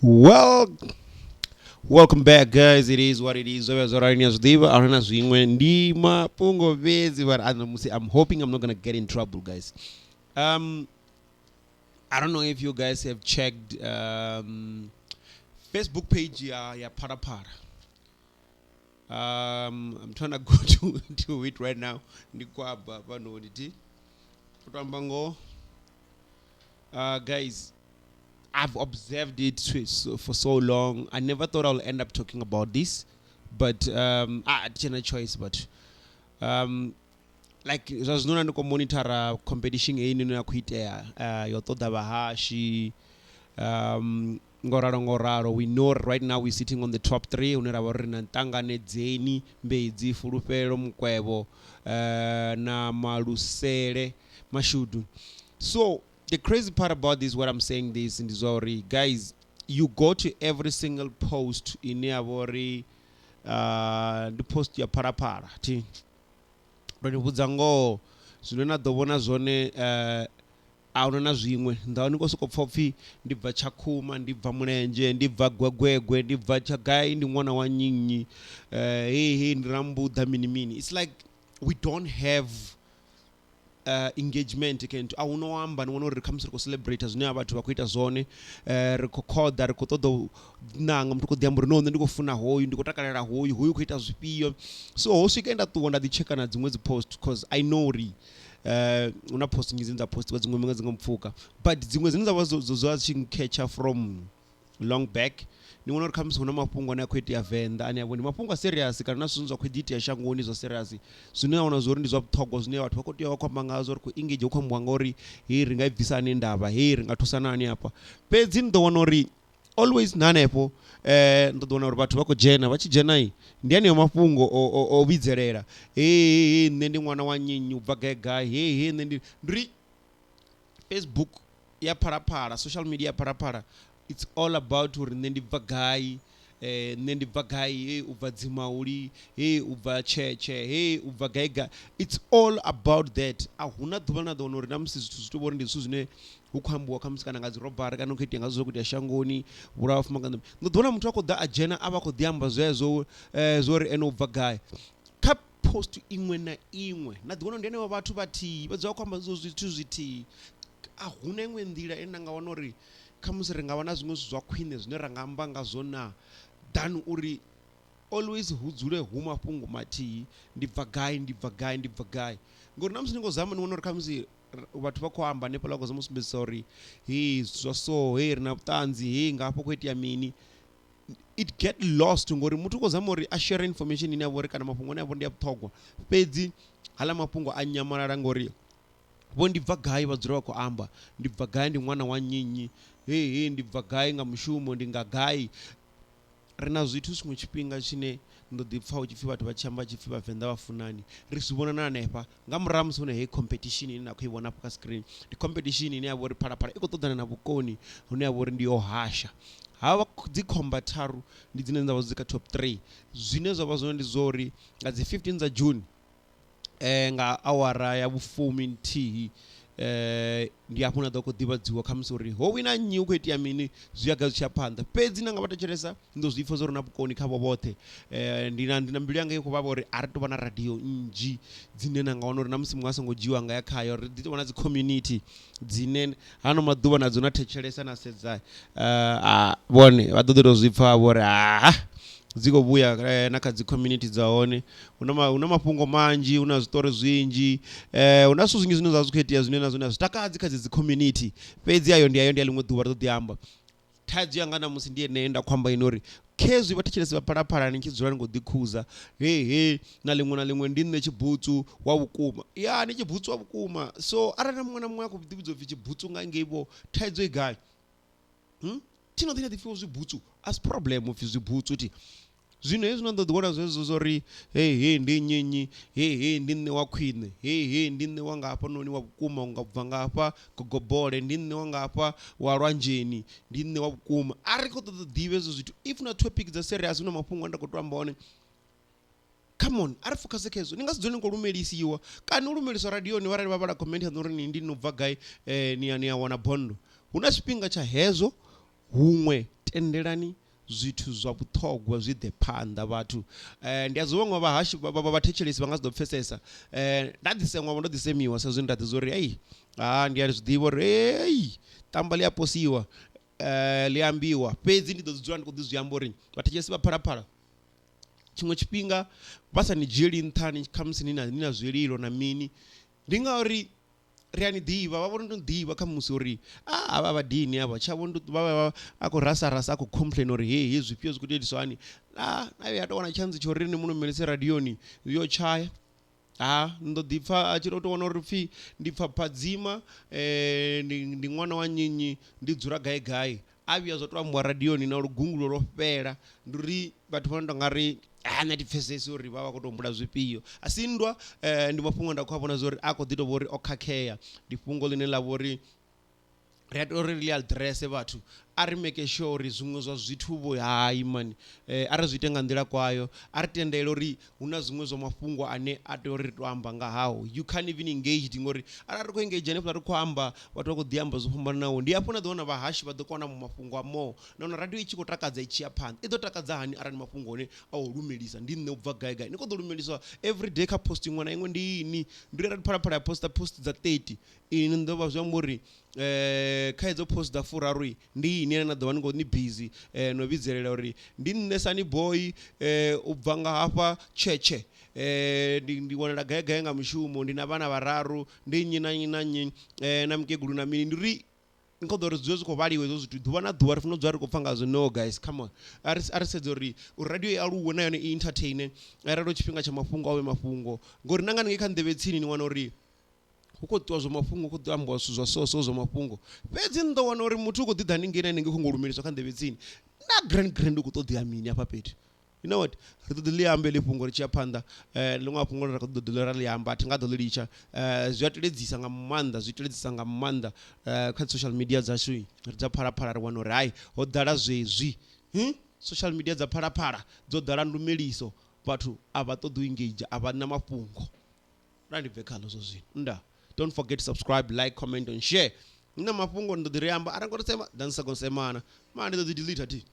Well, welcome back, guys. It is what it is. So, but I'm hoping I'm not gonna get in trouble, guys. Um, I don't know if you guys have checked Facebook page, yeah, PhalaPhala. I'm trying to go to it right now. Guys, I've observed it for so long. I never thought I'll end up talking about this, but I had a choice. But like zvazvinona ndikomonitara competition einino yakuitea yotoda vahashi ngoraro we know right now we're sitting on the top 3 une rava ri na ntanga nedzeni mbedzi fulufhelo mukwevo na malusele mashudu. So the crazy part about this, what I'm saying this in this already, guys, you go to every single post in the post ya PhalaPhala ti ndibvudza ngoho zvino na ḓovhona zwone ahuna na zwiṅwe ndawo ndiko soko pfa upfi ndibva Tshakhuma, ndibva Mulenje, ndibva Gwegwegwe, ndibva Tshagai, ndi ṅwana wa Nyinyi, hey ndi Rambuḓa mini. It's like we don't have engagement kent aunoamba ni uri khamusi ri khou celebrate zwine vhathu vha khou ita zwone, ri khou khoḓa, ri khou ṱoḓa nanga muthu khou ḓi amba uri no nṋe ndi khou funa hoyu, ndi khou takalela hoyu khou ita zwifhio. So ho swika nda ṱuwa nda ḓi checka na dziṅwe dzi post because I know uri una post dzine dza postiwa dziṅwe dzi nga mpfuka, but dziṅwe dzine dza vha zwa tshi catch from long back ni wana uri khamusi huna mafhungo ane a khou itea Venḓa ane avho ndi mafhungo a serious kana na zwithu zwa khou itea shangoni zwa serious zwine a wana zwori ndi zwa vhuṱhogwa zwine vhathu vha khou tea u khou amba ngazwo ri khou engage u khou ambiwa ngauri hei ri nga i bvisa hani ndavha, hei ri nga thusana hani hafha. Fhedzi ni ḓo wana uri always na hanefho ndo ḓo wana uri vhathu vha khou dzhena, vha tshi dzhena ndi haneyo mafhungo o vhidzelela hei nṋe ndi ṅwana wa Nyinyi u bva gai, hei nṋe ndi Facebook ya PhalaPhala, social media ya PhalaPhala, it's all about uri nṋe ndi bva gai, nṋe ndi bva gai, hei u bva Dzimauli, hei u bva Tshetshe, hei u bva gai. It's all about that. Ahuna ḓuvha na ḓo wana uri na musi zwithu zwi tou vhori ndi zwithu zwine hu khou ambiwa khamusi kana nga dzi robari kana hu khou itea nga zwithu zwo khou itea shangoni, vhulawa fumakana. Ndo ḓo wana muthu a khou ḓa a dzhena a vha khou ḓi amba zwezwo zwori ene u bva gai kha post iṅwe na iṅwe. Na ḓi wana ndi henevho vhathu vhathihi vha dzula khou amba zwithu zwithihi. Ahuna iṅwe nḓila ine na nga wana uri khamusi ri nga wana zwiṅwe zwa khwine zwine ra nga amba ngazwo na than uri always hu dzule hu mafhungo mathihi, ndi bva gai ngori na musi ndi khou zama ni wana uri khamusi vhathu vha khou amba hanefhaḽa vha khou zama u sumbedzisa uri hei zwa so, hei ri na vhuṱanzi, hei nga hafho khou itea mini. It get lost ngori muthu u khou zama uri a share information ine ya vha uri kana mafhungo ane ya vha ndi a vhuṱhogwa, fhedzi haḽa mafhungo a nyamalala ngori vho ndi bva gai vha dzula vha khou amba ndi bva gai, ndi ṅwana wa Nyinyi, hei ndi bva gai nga mushumo, ndi nga gai. Ri na zwithu tshiṅwe tshifhinga tshine ndo ḓi pfa hu tshi pfi vhathu vha tshi amba tshipfi vhavenḓa vha funani, ri zwi vhona na hanefha nga murahu musi hune hei competition ine na khou i vhona afho kha screen. Ndi competition ine ya vha uri PhalaPhala i khou ṱoḓana na vhukoni hune ya vha uri ndi yo hasha. Havha dzi khomba tharu ndi dzine dza vha dzi kha top 3 zwine zwa vha zwone ndi zwa uri nga dzi 15 dza June nga awara ya vhufumi nthihi ndi hafho na ḓo khou ḓivhadziwa khamusi uri ho wina nnyi, hu khou itea mini, zwi yaga zwi tshiya phanḓa. Fhedzi na nga vha thetshelesa ndo zwi pfa zwo ri na vhukoni khavho vhoṱhe. Ndi na mbilu yanga i khou vhavha uri a ri tou vha na radio nnzhi dzine na nga wana uri na musi muṅwe a songo dzhiwa nga ya khayo, ri ḓi tou vha na dzi community dzine hano maḓuvha nadzo na thetshelesa na sedza vhone vha ḓo ḓi tou zwi pfa vho ri dzi khou vhuya na kha dzi community dza hone. Huna mafhungo manzhi, huna zwiṱori zwinzhi, huna zwithu zwinzhi zwine zwa zwi khou itea zwine na zwone a zwi takadzi kha dzi community. Fhedzi ayo ndi ḽiṅwe ḓuvha ri ḓo ḓi amba. Thaidzo yanga na musi ndi ene nda khou amba ine uri khezwi vha thetshelesi vha PhalaPhala ni tshi dzula ni khou ḓi khuza hei na liṅwe ndi nṋe Tshibutsu wa vhukuma, ya ni Tshibutsu wa vhukuma. So arali na muṅwe na muṅwe a khou ḓi vhudza upfi Tshibutsu nga ngeivo thaidzo i gai? Thino ḓi na ḓi pfiwa Zwibutsu a si problem upfi Zwibutsu ti zwino hezwi na ḓo ḓi wana zwezwo zwori hei ndi Nyinyi, hei ndi nṋe wa khwine, hei ndi nṋe wa ngafha noni wa vhukuma nga bva ngafha Gogobole, ndi nṋe wa ngafha wa Lwanzheni, ndi nṋe wa vhukuma. A ri khou ṱoḓa ḓivha hezwo zwithu if na topic dza serious huna mafhungo ane nda khou tou amba one, come on a ri focus kha hezwo. Ni nga si dzule ni khou lumelisiwa kana u lumeliswa radioni vha rali vha vhala comment ya uri ndi no bva gai, ni ya wana bondo. Huna tshifhinga tsha hezwo huṅwe tendelani zwithu zwa vhuṱhogwa zwi ḓe phanḓa vhathu. Ndi a zwi vhaṅwe vhahashi vhathetshelesi vha nga si ḓo pfhesesa. Nda ḓiseṅwa ndo ḓisemiwa sa zwine nda ḓi zwa uri ei ndi a zwi ḓivha uri ei tamba ḽi a posiwa ḽi ambiwa, fhedzi ndi ḓo dzi dzula ndi khou ḓi zwi amba uri vhathetshelesi vha Phalaphala tshiṅwe tshifhinga vha sa ni dzhieli nṱhani khamusi ni na zwililo na mini, ndi ngauri ri a ni ḓivha, vha vhona no ḓivha kha musi uri avha vhadini avha tshavho vha a khou rasa a khou complain uri hei zwifhio zwi khou itiswa hani. Na vhuya to wana tshantsi tsho ri ni munomelise radioni yo tshaya. Ndo ḓi pfha a tshi tou wana uri pfhi ndi pfha phadzima ndi ṅwana wa nyinyi ndi dzula gai a vhuya zwa tou ambiwa radioni na lugungulo lwo fhela. Ndi uri vhathu vha no tou nga ri nṋe thi pfhesesi uri vha khou tou humbula zwifhio. A si nndwa, ndi mafhungo nda khou a vhona zwa uri a khou ḓi tou vha uri o khakhea. Ndi fhungo ḽine ḽa vha uri ri a tea uri ḽi aḓirese vhathu, a ri make sure uri zwiṅwe zwa zwithu vho hayi mani a ri zwi ite nga nḓila kwayo, a ri tendele uri hu na zwiṅwe zwa mafhungo ane a tea uri ri tou amba nga haho. You can't even engage ngori arali ri khou engage hanefhaḽa ri khou amba vhathu vha khou ḓi amba zwo fhambananaho, ndi hafho na ḓo wana vhahashi vha ḓo kona mafhungo a more. Nahone radio i tshi khou takadza i tshi ya phanḓa, i ḓo takadza hani arali mafhungo ane a u lumelisa ndi nṋe u bva gai ni khou ḓo lumeliswa every day kha post iṅwe na iṅwe. Ndi ini ndi ri Phalaphala ya post dza 30 ini ndo vha zwi amba uri kha hedzo post dza furaru ndi ini ane na ḓovha ni khou ni busy no vhidzelela uri ndi nṋe Sunny Boy u bva nga hafha tshetshe ndi wanala gai nga mushumo, ndi na vhana vhararu, ndi nnyi na nnyi na nnyi na mukegulu na mini. Ndi uri ni khou ḓo uri zwi khou vhaliwa hezwo zwithu ḓuvha na ḓuvha ri funa u dzula ri khou pfha ngazwo. No guys, come on, a ri sedze uri radio i aluwe na yone i entertaine arali tshifhinga tsha mafhungo awe mafhungo, ngori na nga ninge kha nḓevhe tsini ni wana uri hu khou ṱuwa zwa mafhungo, hu khou ḓi ambiwa zwithu zwa so zwa mafhungo, fhedzi ni ḓo wana uri muthu u khou ḓi ḓa haningei na haningei khou ngo lumeliswa kha nḓevhe tsini na grand u khou ṱoḓea mini hafha fhethu. You know what, ri ḓo ḓi ḽi ambe ḽi fhungo ri tshi ya phanḓa. Ḽiṅwe fhungo ri khou ḓo ḓi ḽi amba, thi nga ḓo ḽi litsha. Zwi a teledzisa nga maanḓa kha social media dzashu ri dza Phalaphala ri wana uri hayi ho ḓala zwezwi. Social media dza Phalaphala dzo ḓala ndumeliso, vhathu a vha ṱoḓi u engage, a vha na mafhungo. Ra ndi bve khaḽo zwo zwino nda. Don't forget to subscribe, like, comment and share. Nina mafhungo ndo ḓi ri amba arali ngo ri sema dan sa go semana. Mani ndo ḓi delete thi.